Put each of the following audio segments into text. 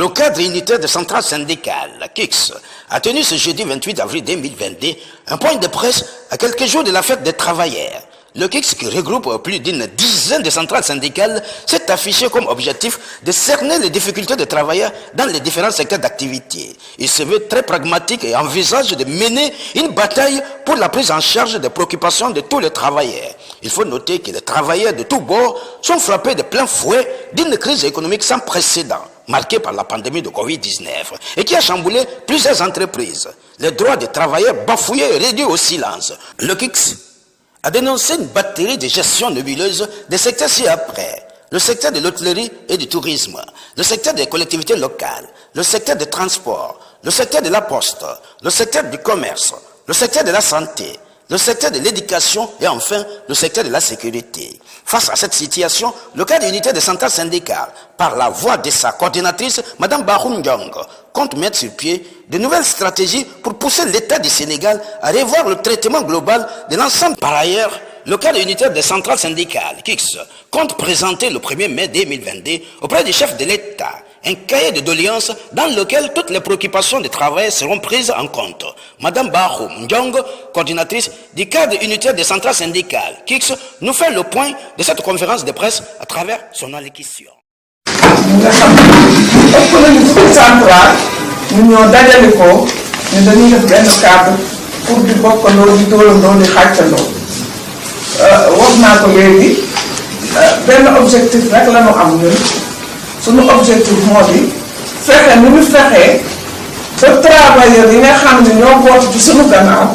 Le cadre unitaire de centrale syndicale, la KIX, a tenu ce jeudi 28 avril 2022 un point de presse à quelques jours de la fête des travailleurs. Le KIX, qui regroupe plus d'une dizaine de centrales syndicales, s'est affiché comme objectif de cerner les difficultés des travailleurs dans les différents secteurs d'activité. Il se veut très pragmatique et envisage de mener une bataille pour la prise en charge des préoccupations de tous les travailleurs. Il faut noter que les travailleurs de tous bords sont frappés de plein fouet d'une crise économique sans précédent, marquée par la pandémie de Covid-19 et qui a chamboulé plusieurs entreprises. Les droits des travailleurs bafouillés et réduits au silence. Le KIX a dénoncé une batterie de gestion nébuleuse des secteurs ci-après. Le secteur de l'hôtellerie et du tourisme, le secteur des collectivités locales, le secteur des transports, le secteur de la poste, le secteur du commerce, le secteur de la santé, le secteur de l'éducation et enfin le secteur de la sécurité. Face à cette situation, le cadre unitaire des centrales syndicales, par la voix de sa coordinatrice, Mme Bahoum Ndiong, compte mettre sur pied de nouvelles stratégies pour pousser l'État du Sénégal à revoir le traitement global de l'ensemble. Par ailleurs, le cadre unitaire des centrales syndicales, KIX, compte présenter le 1er mai 2022 auprès du chef de l'État un cahier de doléances dans lequel toutes les préoccupations des travailleurs seront prises en compte. Madame Bahoum Ndiong, coordinatrice du cadre unitaire des centrales syndicales, KIX, nous fait le point de cette conférence de presse à travers son allocution. ñu ñoo dajale ko ñu dañuy def benn cadre pour di bokkandoo di dóorandoo di xàccandoo wax naa ko léegi benn objectif rek la ñu am ñun suñu objectif moo di fexe ni ñu fexee ba travailleurs yi nga xam ne ñoo bootu ci suñu gannaaw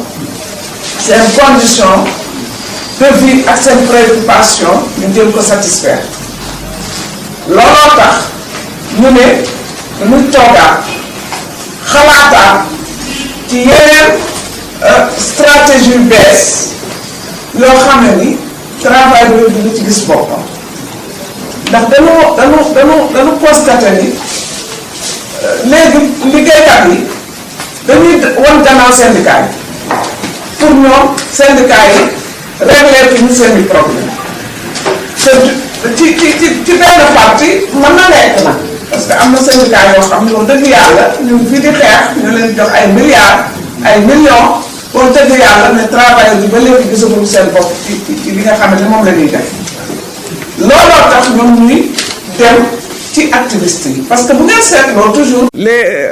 seen condition de vie ak seen préoccupation ñu jël ko satisfaire looloo tax ñu ne dañuy toogaat xalaataat ci yeneen stratégie yu bees yoo xam ne ni travail bi ci gis boppam ndax dañu constaté ni léegi liggéeykat yi dañuy wan gannaaw syndicat yi pour ñoom syndicat yi régler fi ñu seeni problème ci benn parti mën na nekk nag parce que am na syndicat yoo xam ne loolu dëgg yàlla ñu ngi fii di xeex ñu leen jox ay milliards ay millions pour dëgg yàlla ne travailleurs bi ba léegi gisaguñu seen bopp ci li nga xam ne moom la ñuy def looloo tax ñoom ñuy dem ci activistes yi parce que bu ngeen seetloo toujours. les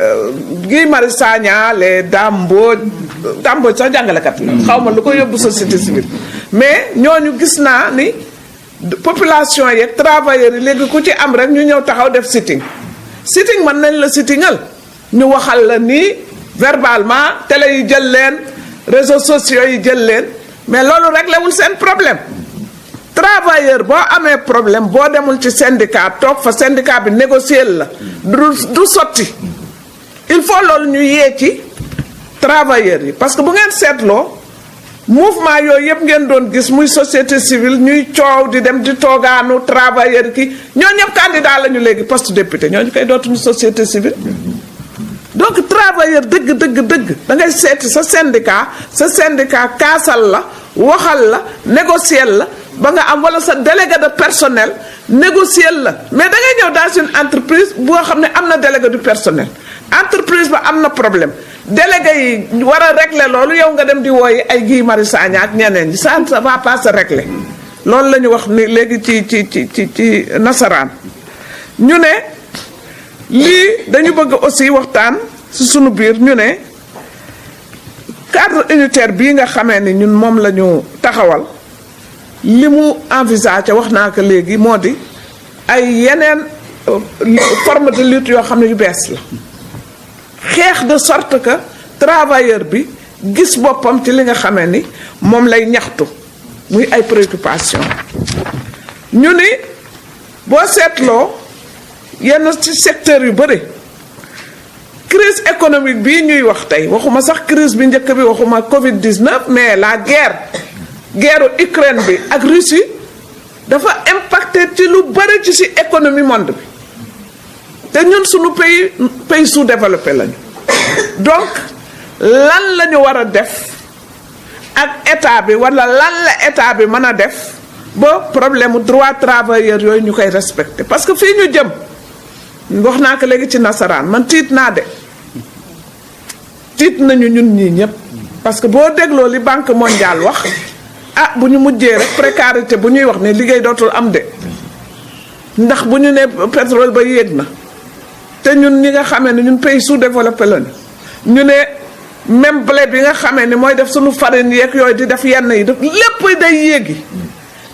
Guy Marius Sagna les Dame Mbodj sax jàngalekat la. xaw ma lu ko yóbbu société civile mais ñooñu gis naa ni. population yeeg travailleurs yi léegi ku ci am rek ñu ñëw taxaw def sitting mën nañ la sittingal ñu waxal la nii verbalement télé yi jël leen réseaux sociaux yi jël leen mais loolu réglé wul seen problème travailleur boo amee problème boo demul ci syndicat toog fa syndicat bi négocier la du sotti il faut loolu ñu yee ci travailleurs yi parce que bu ngeen seetloo mouvement yooyu yëpp ngeen doon gis muy société civile ñuy coow di dem di toogaanu travailleur ki ñoo ñëpp candidat lañu léegi poste député ñooñu koy dootuñu société civile donc travailleur dëgg da ngay seeti sa syndicat kaasal la waxal la négocier la ba nga am wala sa délégué de personnel négocier la mais da ngay ñëw dans une entreprise boo xam ne am na délégué du personnel entreprise ba am na problème délégué yi war a régler loolu yow nga dem di wooyi ay Guy Marius Sagna ak ñeneen ñi ça ne va pas se régler loolu la ñu wax ni léegi ci nasaraan ñu ne lii dañu bëgg aussi waxtaan ci sunu biir ñu ne cadre unitaire bii nga xamee ni ñun moom la ñu taxawal li mu envisagé wax naa ko léegi moo di ay yeneen forme de lutte yoo xam ne yu bees la xeex de sorte que travailleur bi gis boppam ci li nga xamee ni moom lay ñaxtu muy ay préoccupation ñu ni boo seetloo yenn ci secteur yu bëri crise économique bii ñuy wax tey waxuma sax crise bi njëkk bi waxuma Covid-19 mais la guerre Ukraine bi ak Russie dafa impacté ci lu bëri ci si économie monde bi te ñun suñu pays sous-développé lañu donc lan la ñu war a def ak état bi wala lan la état bi mën a def ba problème mu droit travailleur yooyu ñu koy respecté parce que fii ñu jëm wax naa ko léegi ci nasaraan man tiit naa de tiit nañu ñun ñii ñëpp parce que boo dégloo li banque mondiale wax ah bu ñu mujjee rek précarité bu ñuy wax ne liggéey dootul am de ndax bu ñu ne pétrole ba yéeg na te ñun ñi nga xamee ne ñun pays sous-développé lañu ñu ne même blé bi nga xamee ne mooy def suñu farine yeeg yooyu di def yenn yi lépp day yéegi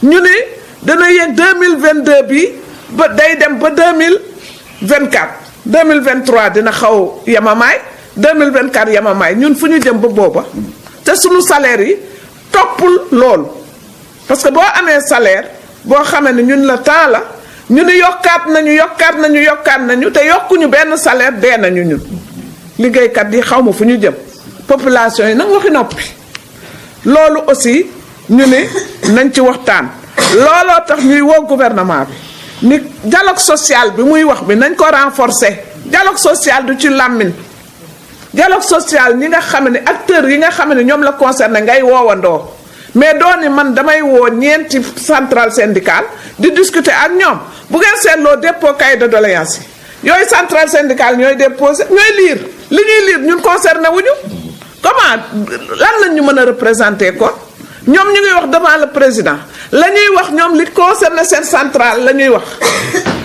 ñu ne dana yéeg 2022 bi ba day dem ba 2024 2023 dina xaw yamamaay 2024 yamamaay ñun fu ñu jëm ba booba te suñu salaire yi toppul loolu parce que boo amee salaire boo xamee ne ñun la temps la ñu ni yokkaat nañu te yokkuñu benn salaire dee nañu ñun liggéeykat yi xaw ma fu ñu jëm population yi nag waxi noppi loolu aussi ñu ne nañ ci waxtaan looloo tax ñuy woo gouvernement bi ni dialogue social bi muy wax bi nañ ko renforcer dialogue social du ci làmmiñ dialogue social ñi nga xam ne acteurs yi nga xam ne ñoom la concerné ngay woowandoo mais dooni man damay woo ñeenti centrale syndicale di discuter ak ñoom bu ngeen seetloo dépôt cahier de doléance yi yooyu centrale syndicale ñooy déposé ñooy lire li ñuy lire ñun concerné wuñu comment lan lañ ñu mën a représenter ko ñoom ñu ngi wax devant le président la ñuy wax ñoom li concerné seen centrale la ñuy wax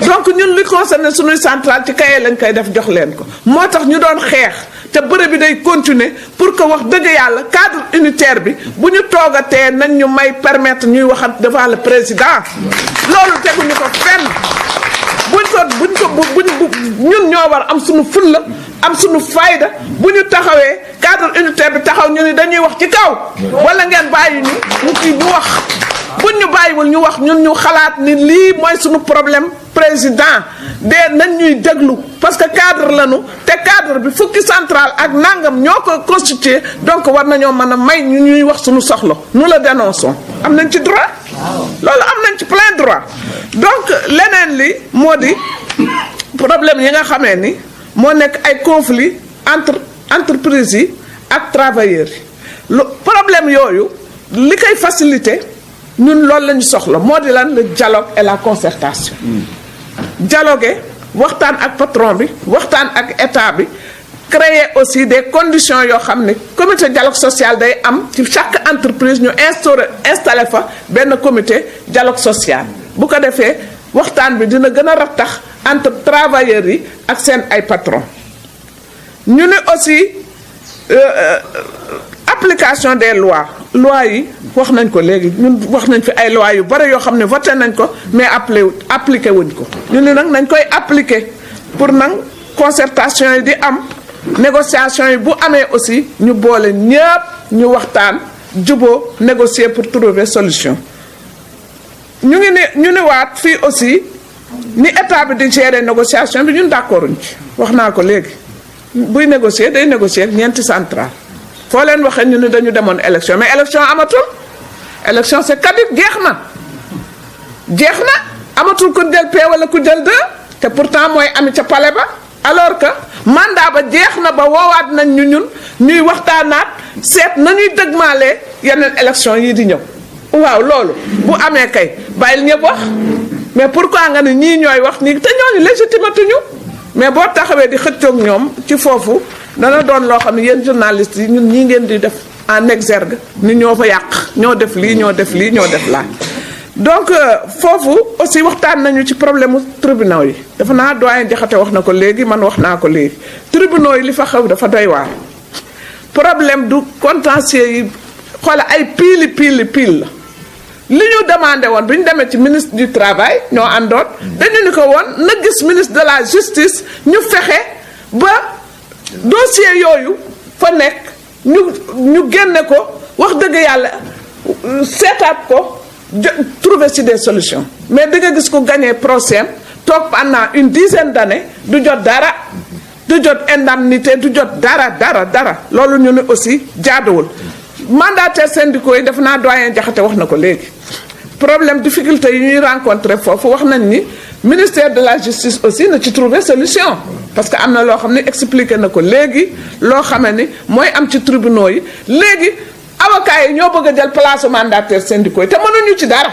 donc ñun li concerné suñuy centrale ci cahier lañ koy def jox leen ko moo tax ñu doon xeex te bëre bi day continuer pour que wax dëgg yàlla cadre unitaire bi bu ñu toogatee nañ ñu may permettre ñuy waxat devant le président loolu teguñu ko fenn ñun ñoo war am suñu fulla am suñu fayda bu ñu taxawee cadre unitaire bi taxaw ñu ni dañuy wax ci kaw wala ngeen bàyyi ñu ci ñu wax buñ ñu bàyyiwul ñu wax ñun ñu xalaat ni lii mooy suñu problème président de nañ ñuy déglu parce que cadre lañu te cadre bi fukki central ak nangam ñoo ko constitué donc war nañoo mën a may ñu ñuy wax suñu soxla nous le dénonçons am nañ ci droit loolu am nañ ci plein droit donc leneen li moo di problème yi nga xamee ni moo nekk ay conflit entre entreprises yi ak travailleurs yi lu problème yooyu li koy faciliter ñun loolu la ñu soxla moo di lan le dialogue et la concertation dialoguer waxtaan ak patron bi waxtaan ak état bi créer aussi des conditions yoo xam ne comité dialogue social day am ci chaque entreprise ñu installé fa benn comité dialogue social bu ko defee waxtaan bi dina gën a rattax entre travailleurs yi ak seen ay patron ñu ne aussi application des lois yi wax nañ ko léegi ñun wax nañ fi ay lois yu bari yoo xam ne voté nañ ko mais appliqué wuñ ko ñu ne nag nañ koy appliqué pour nag concertation yi di am négociation yi bu amee aussi ñu boole ñëpp ñu waxtaan juboo négocier pour trouver solution ñu ne waat fii aussi ni état bi di gérer négociation bi ñun d'accorduñ ci wax naa ko léegi buy négocier day négocier ak ñeenti central foo leen waxee ñu ne dañu demoon élection mais élection amatul élection c'est caduc jeex na amatul ku jël P wala ku jël 2 te pourtant mooy ami ca palais ba alors que mandat ba jeex na ba woowaat nañ ñun ñuy waxtaanaat seet nañuy dëgmaalee yeneen élection yi di ñëw waaw loolu bu amee kay bàyyil ñëpp wax mais pourquoi nga ne ñii ñooy wax nii te ñooñu légitimatuñu mais boo taxawee di xëccoog ñoom ci foofu dana doon loo xam ne yéen journalistes yi ñun ñii ngeen di def en exergue ni ñoo fa yàq ñoo def lii ñoo def laa donc foofu aussi waxtaan nañu ci problème mu tribunaux yi dafa naa doyen Diakhaté wax na ko léegi man wax naa ko léegi tribunaux yi li fa xew dafa doy waar problème du contentieux yi xoola ay pile la li ñu demandé woon bi ñu demee ci ministre du travail ñoo àndoon dañu ni ko woon na gis ministre de la justice ñu fexe ba dossier yooyu fa nekk ñu génne ko wax dëgg yàlla seetaat ko trouver ci des solutions mais da nga gis ko gagné procès toog pendant une dizaine d'années du jot dara du jot indemnité du jot dara loolu ñu ne aussi jaaduwul mandataires syndicaux yi def naa doyen Diakhaté wax na ko léegi problème difficulté yi ñuy rencontrer foofu wax nañ ni ministère de la justice aussi na ci trouver solution parce que am na loo xam ne expliqué na ko léegi loo xamee ni mooy am ci tribunaux yi léegi avocats yi ñoo bëgg a jël place mandataires syndicaux yi te mënuñu ci dara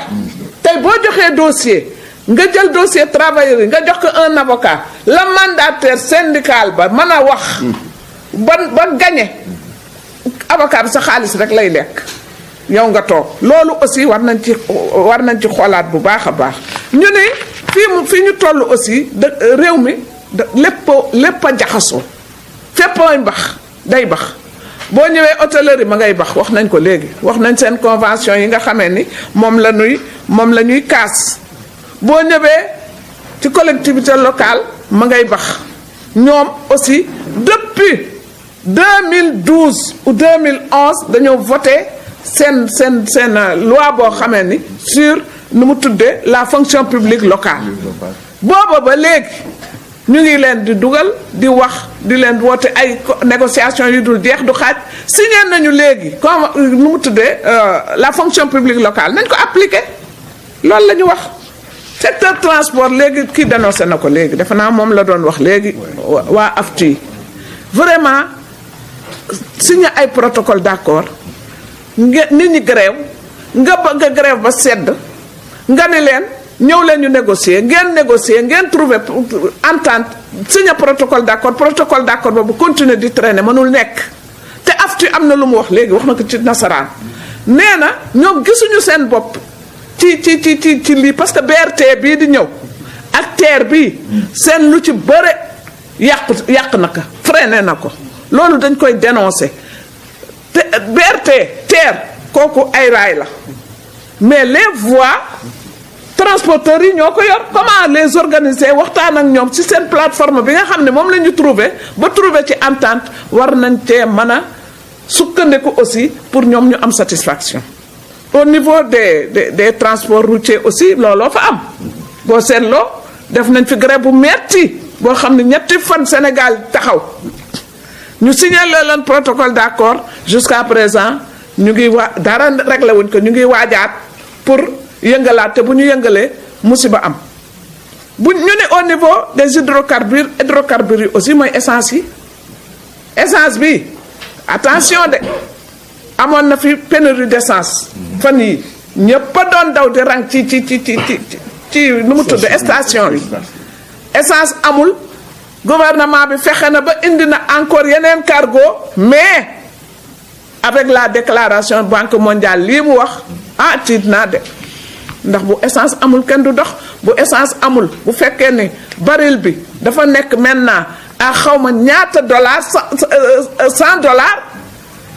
tey boo joxee dossier nga jël dossier travailleur yi nga jox ko un avocat la mandataire syndical ba mën a wax ba gagné avocat bi sa xaalis rek lay lekk yow nga toog loolu aussi war nañ ci xoolaat bu baax a baax ñu ne fii ñu toll aussi réew mi lépp a jaxasoo féppooy day bax boo ñëwee hôtellerie ma ngay bax wax nañ ko léegi wax nañ seen convention yi nga xamee ni moom la ñuy kaas boo ñëwee ci collectivité locale ma ngay bax ñoom aussi depuis 2012 ou 2011 dañoo voté seen loi boo xamee ni sur nu mu tuddee la fonction publique locale booba ba léegi ñu ngi leen di dugal di wax di leen woote ay négociation yu dul jeex du xaaj signé nañu léegi comme nu mu tuddee la fonction publique locale nañ ko appliqué loolu la ñu wax secteur transport léegi kii dénoncé na ko léegi defe naa moom la doon wax léegi waa AFTU vraiment signé ay protocole d'accord nit ñi grève nga bëgg a grève ba sedd nga ni leen ñëw leen ñu négocier ngeen trouver entente signé protocole d'accord boobu continuer di traîner mënul nekk te AFTU am na lu mu wax léegi wax na ko ci nasaraan nee na ñoom gisuñu seen bopp ci lii parce que BRT bii di ñëw ak TER bii seen lu ci bëre yàq na ko freiné na ko loolu dañ koy dénoncer te BRT TER kooku ay raay la mais les voies transporteurs yi ñoo ko yor comment les organiser waxtaan ak ñoom ci seen plateforme bi nga xam ne moom la ñu trouver ci entente war nañ cee mën a sukkandiku aussi pour ñoom ñu am satisfaction au niveau des transports routiers aussi looloo fa am boo seetloo def nañ fi grève bu metti boo xam ne ñetti fan Sénégal taxaw ñu signé leen protocole d'accord jusqu'à présent ñu ngi dara réglé wuñ ko ñu ngi waajaat pour yëngalaat te bu ñu yëngalee musiba am bu ñu ne au niveau des hydrocarbures yi aussi mooy essence bi attention de amoon na fi pénurie d'essence fan yi ñëpp a doon daw di rang ci nu mu tudd station yi essence amul gouvernement bi fexe na ba indi na encore yeneen cargo mais avec la déclaration Banque mondiale lii mu wax tiit naa de ndax bu essence amul kenn du dox bu essence amul bu fekkee ne baril bi dafa nekk maintenant à xawma ñaata dollars $100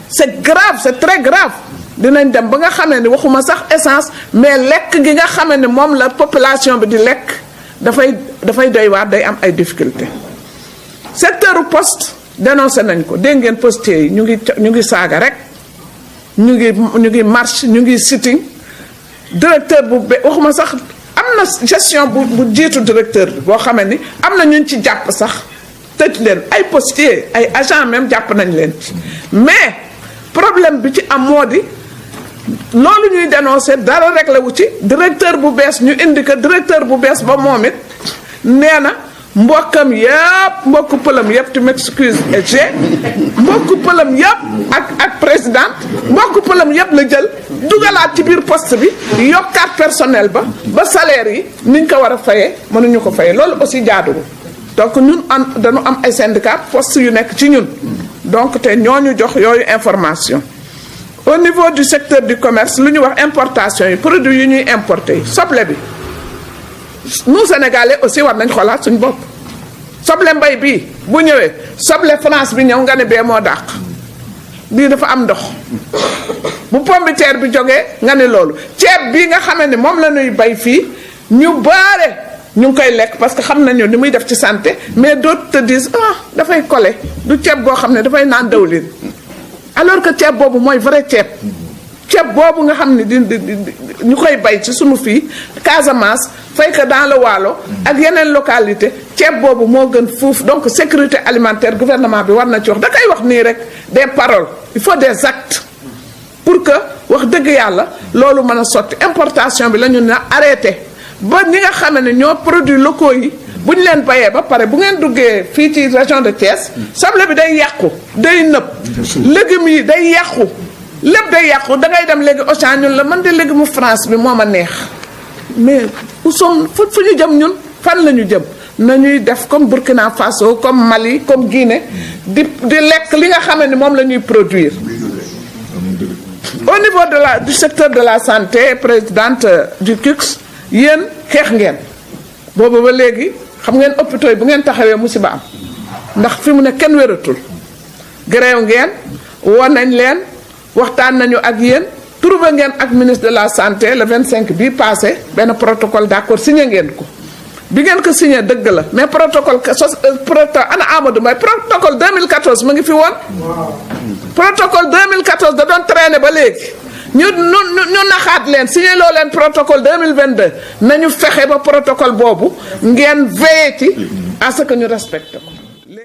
c'est grave c'est très grave dinañ dem ba nga xamee ni waxuma sax essence mais lekk gi nga xamee ni moom la population bi di lekk dafay doy waar day am ay difficultés secteur poste dénoncé nañ ko dégg ngeen postiers yi ñu ngi saaga rek ñu ngi marche ñu ngi sitting directeur waxuma sax am na gestion bu jiitu directeur bi boo xamee ni am na ñun ci jàpp sax tëj leen ay postiers ay agents même jàpp nañ leen ci mais problème bi ci am moo di loolu ñuy dénoncer dara réglé wu ci directeur bu bees ñu indi ko directeur bu bees ba moom it nee na mbokkam yëpp mbokku pëlam yëpp tu m'excuses et mbokku pëlam yëpp ak présidente mbokku pëlam yëpp la jël dugalaat ci biir poste bi yokkaat personnel ba salaire yi niñ ko war a fayee mënuñu ko fayee loolu aussi jaaduwul donc ñun dañu am ay syndicat poste yu nekk ci ñun donc te ñooñu jox yooyu information au niveau du secteur du commerce lu ñu wax importation yi produits yi ñuy importer yi soble bi nous Sénégalais aussi war nañ xoolaat suñu bopp soble mbay bii bu ñëwee soble France bi ñëw nga ne bee moo dàq bii dafa am ndox bu pomme de terre bi jógee nga ne loolu ceeb bii nga xamee ne moom la ñuy bay fii ñu baare ñu ngi koy lekk parce que xam nañu ni muy def ci santé mais d'autres te disent dafay collé du ceeb boo xam ne dafay naan dawlin alors que ceeb boobu mooy vrai ceeb boobu nga xam ne ñu koy bay ci sunu fii Casamance fay ko dans le Waalo ak yeneen localité ceeb boobu moo gën fuuf donc sécurité alimentaire gouvernement bi war na ci wax da koy wax nii rek des paroles il faut des actes pour que wax dëgg yàlla loolu mën a sotti importation bi la ñu na arrêté ba ñi nga xam ne ñoo produits locaux yi bu ñu leen bayee ba pare bu ngeen duggee fii ci région de Thiès soble bi day yàqu day nëb légumes yi day yàqu lépp day yàqu da ngay dem léegi Auchan ñun la man de légume France bi moo ma neex mais fu ñu jëm ñun fan la ñu jëm nañuy def comme Burkina Faso comme Mali comme Guinée di lekk li nga xam ne moom la ñuy produire. Au niveau du secteur de la santé présidente du CUCS yéen xeex ngeen boobu ba léegi xam ngeen hôpitaux yi bu ngeen taxawee musiba am ndax fi mu ne kenn wératul grève ngeen woon nañ leen waxtaan nañu ak yéen trouvé ngeen ak ministre de la santé le 25 bii passé benn protocole d'accord signé ngeen ko bi ngeen ko signé dëgg la mais protocole ana Amadou Mbaye protocole 2014 mu ngi fi woon. protocole 2014 da doon traîner ba léegi ñu naxaat leen signé loo leen protocole 2022 nañu fexe ba protocole boobu ngeen veillé ci à ce que ñu respecté ko.